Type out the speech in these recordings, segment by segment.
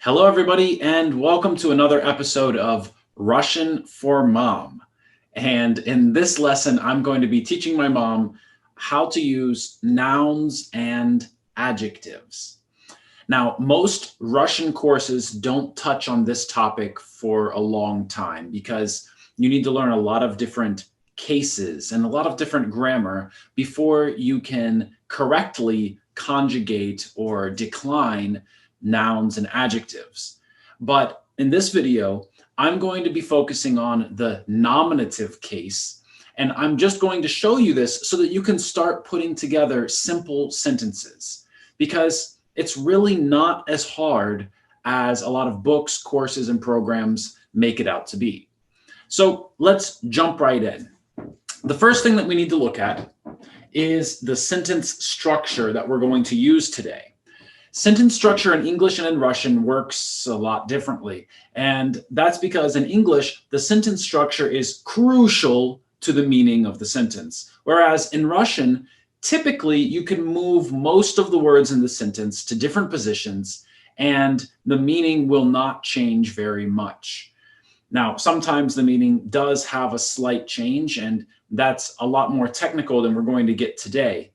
Hello, everybody, and welcome to another episode of Russian for Mom. And in this lesson, I'm going to be teaching my mom how to use nouns and adjectives. Now, most Russian courses don't touch on this topic for a long time because you need to learn a lot of different cases and a lot of different grammar before you can correctly conjugate or decline nouns and adjectives. But in this video, I'm going to be focusing on the nominative case, and I'm just going to show you this so that you can start putting together simple sentences, because it's really not as hard as a lot of books, courses, and programs make it out to be. So let's jump right in. The first thing that we need to look at is the sentence structure that we're going to use today. Sentence structure in English and in Russian works a lot differently. And that's because in English, the sentence structure is crucial to the meaning of the sentence. Whereas in Russian, typically you can move most of the words in the sentence to different positions and the meaning will not change very much. Now, sometimes the meaning does have a slight change, and that's a lot more technical than we're going to get today.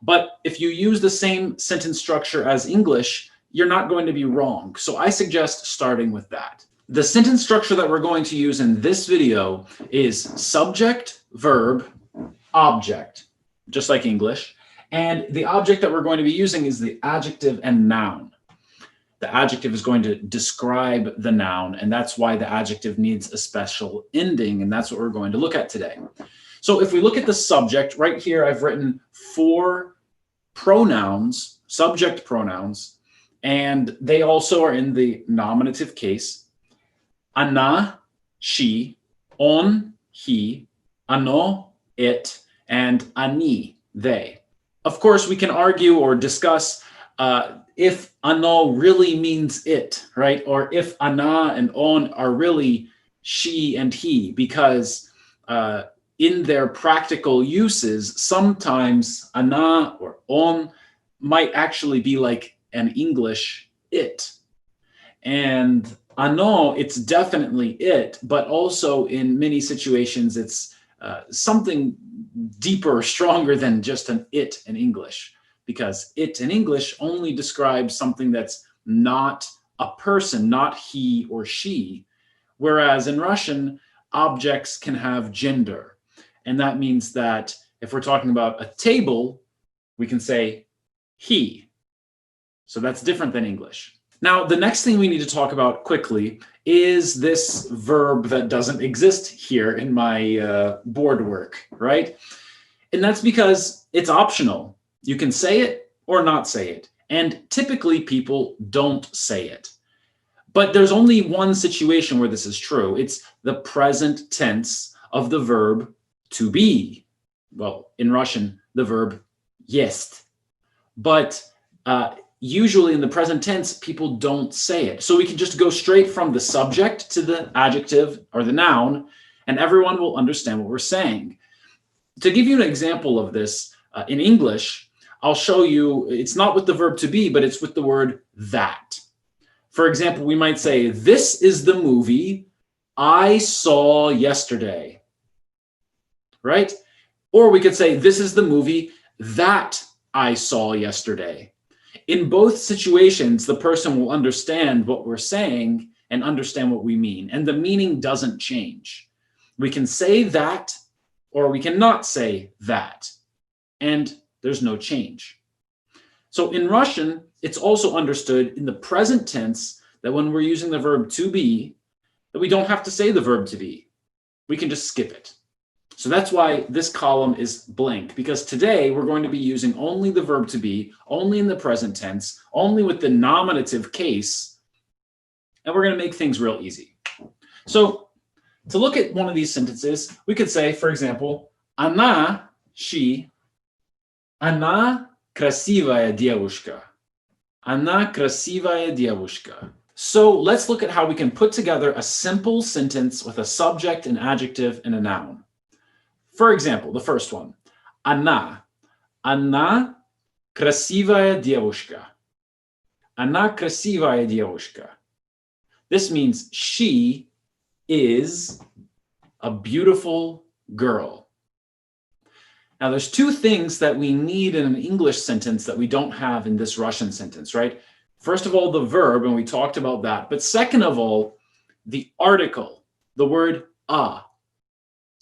But if you use the same sentence structure as English, you're not going to be wrong. So I suggest starting with that. The sentence structure that we're going to use in this video is subject, verb, object, just like English. And the object that we're going to be using is the adjective and noun. The adjective is going to describe the noun, and that's why the adjective needs a special ending, and that's what we're going to look at today. So if we look at the subject, right here I've written 4 pronouns, subject pronouns, and they also are in the nominative case. Она, she, он, he, оно, it, and они, they. Of course, we can argue or discuss if оно really means it, right? Or if она and on are really she and he, because in their practical uses, sometimes ana or on might actually be like an English it. And ano, it's definitely it, but also in many situations, it's something deeper, stronger than just an it in English, because it in English only describes something that's not a person, not he or she, whereas in Russian, objects can have gender. And that means that if we're talking about a table, we can say he. So that's different than English. Now, the next thing we need to talk about quickly is this verb that doesn't exist here in my board work, right? And that's because it's optional. You can say it or not say it. And typically people don't say it. But there's only one situation where this is true. It's the present tense of the verb to be. Well, in Russian, the verb есть. But usually in the present tense, people don't say it. So we can just go straight from the subject to the adjective or the noun, and everyone will understand what we're saying. To give you an example of this, in English, I'll show you, it's not with the verb to be, but it's with the word that. For example, we might say, this is the movie I saw yesterday. Right? Or we could say, this is the movie that I saw yesterday. In both situations, the person will understand what we're saying and understand what we mean. And the meaning doesn't change. We can say that, or we cannot say that. And there's no change. So in Russian, it's also understood in the present tense that when we're using the verb to be, that we don't have to say the verb to be. We can just skip it. So that's why this column is blank, because today we're going to be using only the verb to be, only in the present tense, only with the nominative case, and we're going to make things real easy. So to look at one of these sentences, we could say, for example, она, she, она красивая девушка. Она красивая девушка. So let's look at how we can put together a simple sentence with a subject, an adjective, and a noun. For example, the first one, она. Она красивая девушка. Она красивая девушка. This means she is a beautiful girl. Now, there's two things that we need in an English sentence that we don't have in this Russian sentence, right? First of all, the verb, and we talked about that. But second of all, the article, the word a,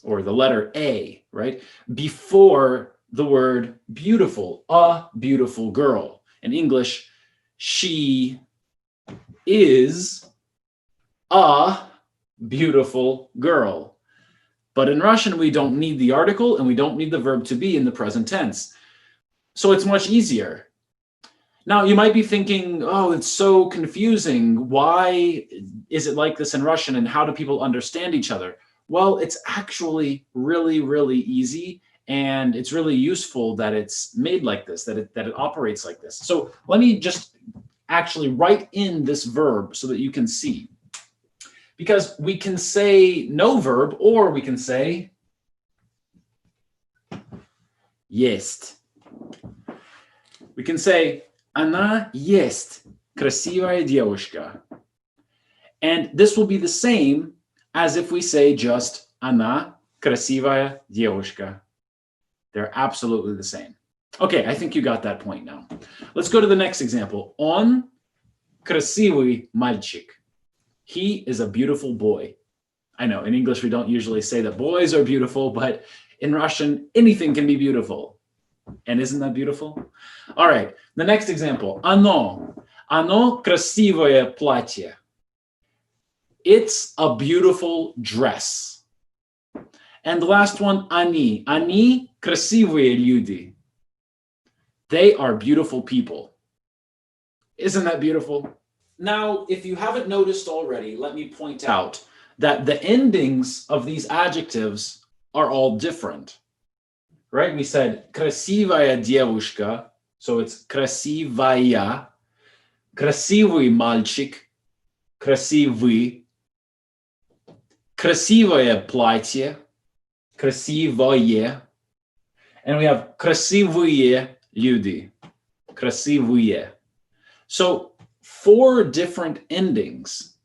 or the letter a, right? Before the word beautiful, a beautiful girl. In English, she is a beautiful girl. But in Russian, we don't need the article and we don't need the verb to be in the present tense. So it's much easier. Now, you might be thinking, oh, it's so confusing. Why is it like this in Russian and how do people understand each other? Well, it's actually really, really easy. And it's really useful that it's made like this, that it operates like this. So let me just actually write in this verb so that you can see. Because we can say no verb, or we can say есть. We can say она есть красивая девушка. And this will be the same as if we say just она красивая девушка. They're absolutely the same. Okay, I think you got that point now. Let's go to the next example. Он красивый мальчик. He is a beautiful boy. I know in English we don't usually say that boys are beautiful, but in Russian, anything can be beautiful. And isn't that beautiful? All right, the next example. Оно красивое платье. It's a beautiful dress. And the last one, они красивые люди. They are beautiful people. Isn't that beautiful? Now, if you haven't noticed already, let me point out that the endings of these adjectives are all different, right? We said красивая девушка, so it's красивая, красивый мальчик, красивый, красивое платье, красивое, and we have красивые люди, красивые. So 4 different endings.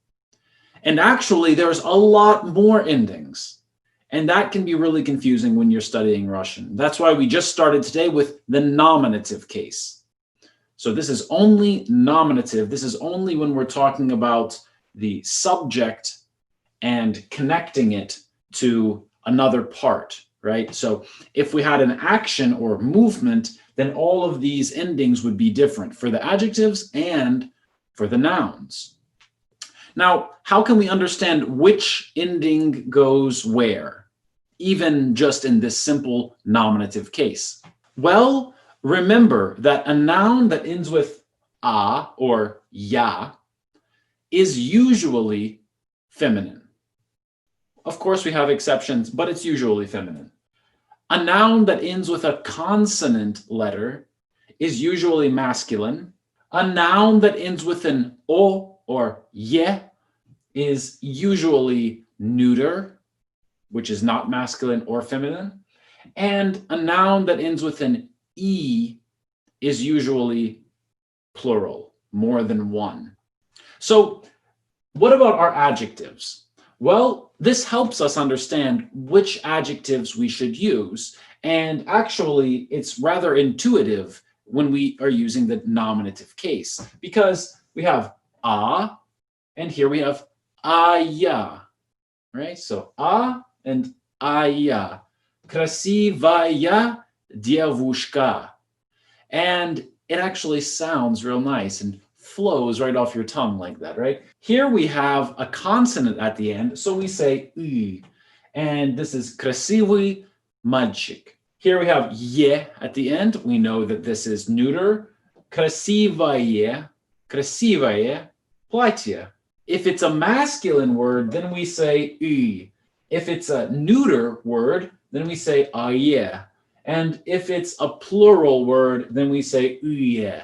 And actually, there's a lot more endings. And that can be really confusing when you're studying Russian. That's why we just started today with the nominative case. So this is only nominative. This is only when we're talking about the subject and connecting it to another part, right? So if we had an action or movement, then all of these endings would be different for the adjectives and for the nouns. Now, how can we understand which ending goes where, even just in this simple nominative case? Well, remember that a noun that ends with a or ya is usually feminine. Of course, we have exceptions, but it's usually feminine. A noun that ends with a consonant letter is usually masculine. A noun that ends with an o or ye is usually neuter, which is not masculine or feminine. And a noun that ends with an e is usually plural, more than one. So what about our adjectives? Well, this helps us understand which adjectives we should use. And actually, it's rather intuitive when we are using the nominative case, because we have a, and here we have aya, right? So a and aya, красивая девушка. And it actually sounds real nice and flows right off your tongue like that, right? Here we have a consonant at the end, so we say y, and this is красивый мальчик. Here we have ye at the end. We know that this is neuter. Красивое, красивое платье. If it's a masculine word, then we say y. If it's a neuter word, then we say aye. And if it's a plural word, then we say uye.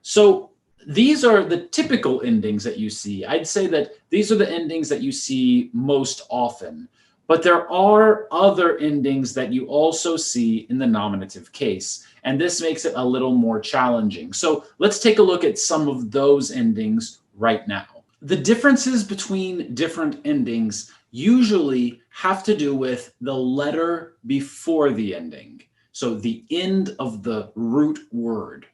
So these are the typical endings that you see. I'd say that these are the endings that you see most often. But there are other endings that you also see in the nominative case. And this makes it a little more challenging. So let's take a look at some of those endings right now. The differences between different endings usually have to do with the letter before the ending. So the end of the root word.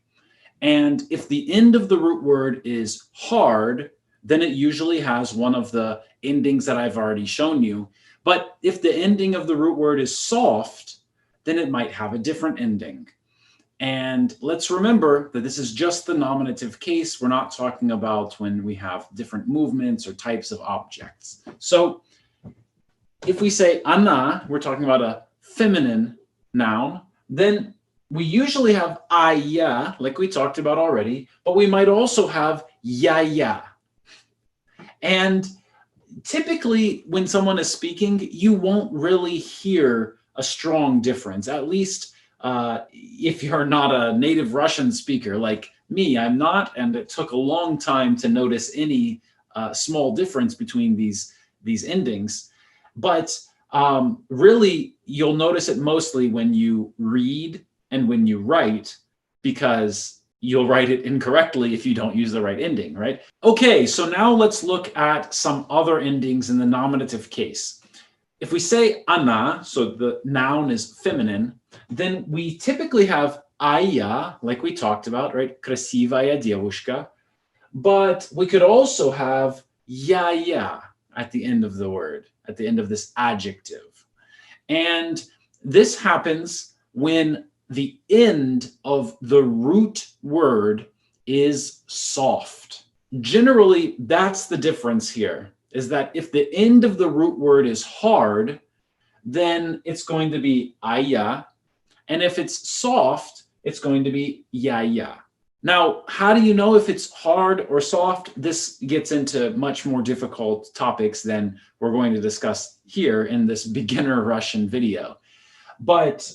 And if the end of the root word is hard, then it usually has one of the endings that I've already shown you. But if the ending of the root word is soft, then it might have a different ending. And let's remember that this is just the nominative case. We're not talking about when we have different movements or types of objects. So if we say ana, we're talking about a feminine noun, then we usually have aya, like we talked about already, but we might also have ya. And typically when someone is speaking, you won't really hear a strong difference, at least if you're not a native Russian speaker like me. I'm not, and it took a long time to notice any small difference between these endings. But really, you'll notice it mostly when you read and when you write, because you'll write it incorrectly if you don't use the right ending, right? Okay, so now let's look at some other endings in the nominative case. If we say ana, so the noun is feminine, then we typically have aya, like we talked about, right? Красивая девушка. But we could also have ya at the end of the word, at the end of this adjective. And this happens when the end of the root word is soft. Generally, that's the difference here, is that if the end of the root word is hard, then it's going to be aya. And if it's soft, it's going to be ya. Now, how do you know if it's hard or soft? This gets into much more difficult topics than we're going to discuss here in this beginner Russian video. But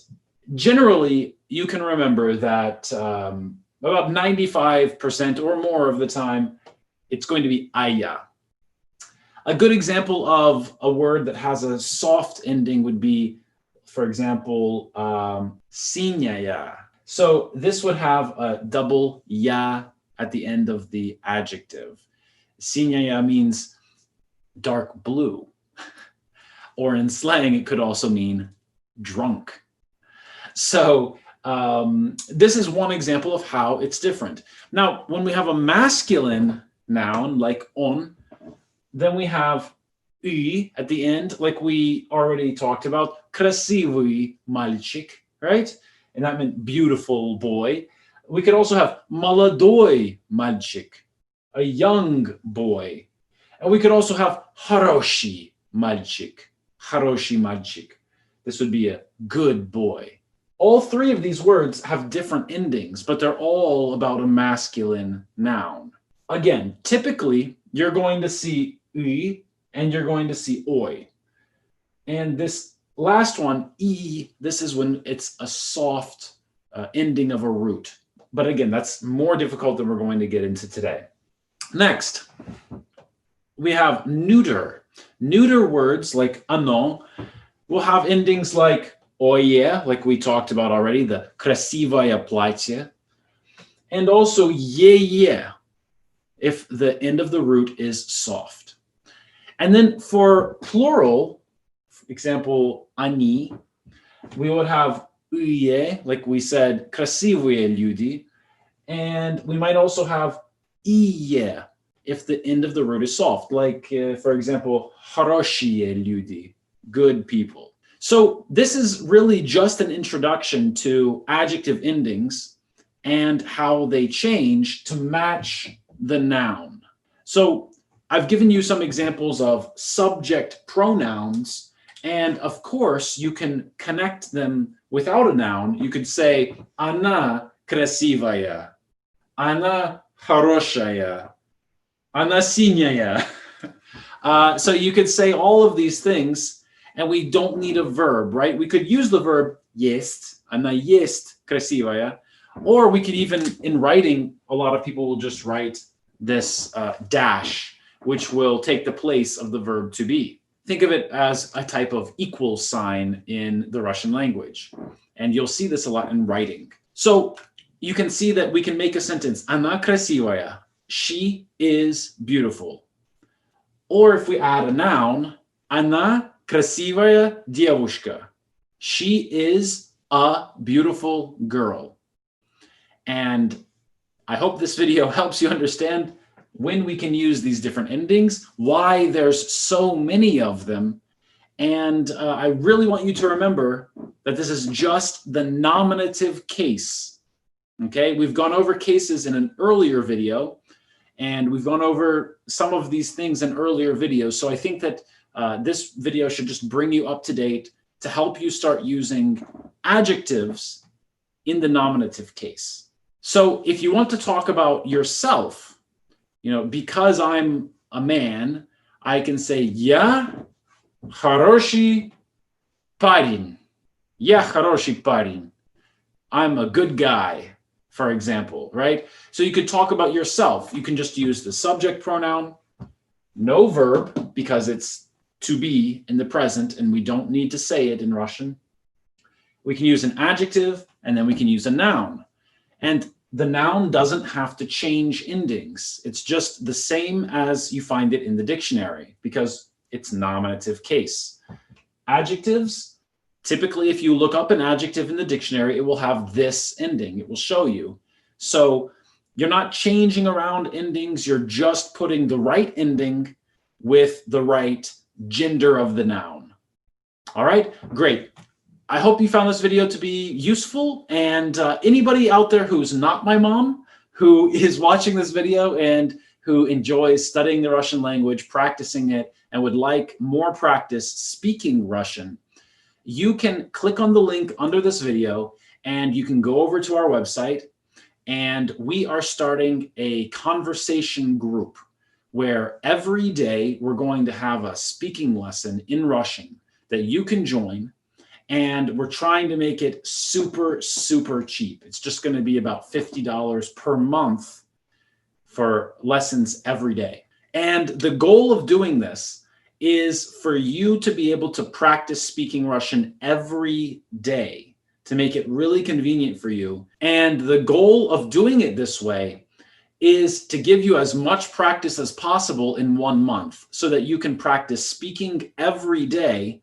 generally, you can remember that about 95% or more of the time, it's going to be aya. A good example of a word that has a soft ending would be, for example, sinyaya. So this would have a double ya at the end of the adjective. Sinyaya means dark blue. Or in slang, it could also mean drunk. So this is one example of how it's different. Now, when we have a masculine noun like on, then we have y at the end, like we already talked about, красивый мальчик, right? And that meant beautiful boy. We could also have молодой мальчик, a young boy. And we could also have хороший мальчик, хороший мальчик. This would be a good boy. All three of these words have different endings, but they're all about a masculine noun. Again, typically, you're going to see y and you're going to see oi. And this last one, e, this is when it's a soft ending of a root. But again, that's more difficult than we're going to get into today. Next, we have neuter. Neuter words like ano will have endings like oye, like we talked about already, the красивое платье, and also ye, if the end of the root is soft. And then for plural, for example, они, we would have uye, like we said, красивые люди, and we might also have ие, if the end of the root is soft, like, for example, хорошие люди, good people. So this is really just an introduction to adjective endings and how they change to match the noun. So I've given you some examples of subject pronouns, and of course you can connect them without a noun. You could say она красивая, она хорошая, она синяя. So you could say all of these things, and we don't need a verb, right? We could use the verb есть, она есть красивая, or we could even, in writing, a lot of people will just write this dash, which will take the place of the verb to be. Think of it as a type of equal sign in the Russian language. And you'll see this a lot in writing. So you can see that we can make a sentence, она красивая, she is beautiful. Or if we add a noun, она красивая девушка. She is a beautiful girl. And I hope this video helps you understand when we can use these different endings, why there's so many of them. And I really want you to remember that this is just the nominative case. Okay, we've gone over cases in an earlier video, and we've gone over some of these things in earlier videos. So I think that this video should just bring you up to date to help you start using adjectives in the nominative case. So if you want to talk about yourself, because I'm a man, I can say, я хороший парень. Я хороший парень. I'm a good guy, for example, right? So you could talk about yourself. You can just use the subject pronoun, no verb, because it's to be in the present, and we don't need to say it in Russian. We can use an adjective, and then we can use a noun. And the noun doesn't have to change endings. It's just the same as you find it in the dictionary because it's nominative case. Adjectives, typically, if you look up an adjective in the dictionary, it will have this ending. It will show you. So you're not changing around endings. You're just putting the right ending with the right gender of the noun. All right, great. I hope you found this video to be useful, and anybody out there who's not my mom, who is watching this video and who enjoys studying the Russian language, practicing it, and would like more practice speaking Russian, you can click on the link under this video and you can go over to our website, and we are starting a conversation group where every day we're going to have a speaking lesson in Russian that you can join. And we're trying to make it super, super cheap. It's just going to be about $50 per month for lessons every day. And the goal of doing this is for you to be able to practice speaking Russian every day, to make it really convenient for you. And the goal of doing it this way is to give you as much practice as possible in 1 month so that you can practice speaking every day.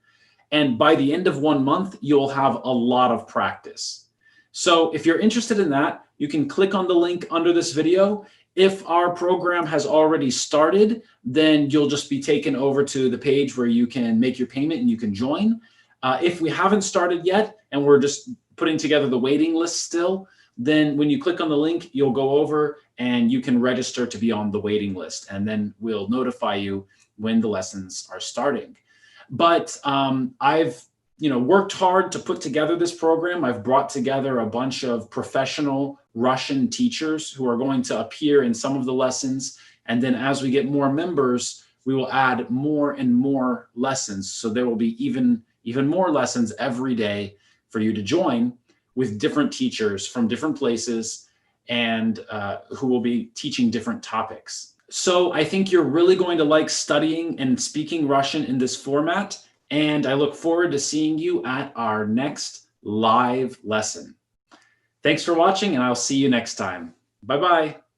And by the end of 1 month, you'll have a lot of practice. So if you're interested in that, you can click on the link under this video. If our program has already started, then you'll just be taken over to the page where you can make your payment and you can join. If we haven't started yet and we're just putting together the waiting list still, then when you click on the link, you'll go over and you can register to be on the waiting list. And then we'll notify you when the lessons are starting. But I've worked hard to put together this program. I've brought together a bunch of professional Russian teachers who are going to appear in some of the lessons. And then as we get more members, we will add more and more lessons. So there will be even more lessons every day for you to join with different teachers from different places and who will be teaching different topics. So I think you're really going to like studying and speaking Russian in this format, and I look forward to seeing you at our next live lesson. Thanks for watching, and I'll see you next time. Bye-bye.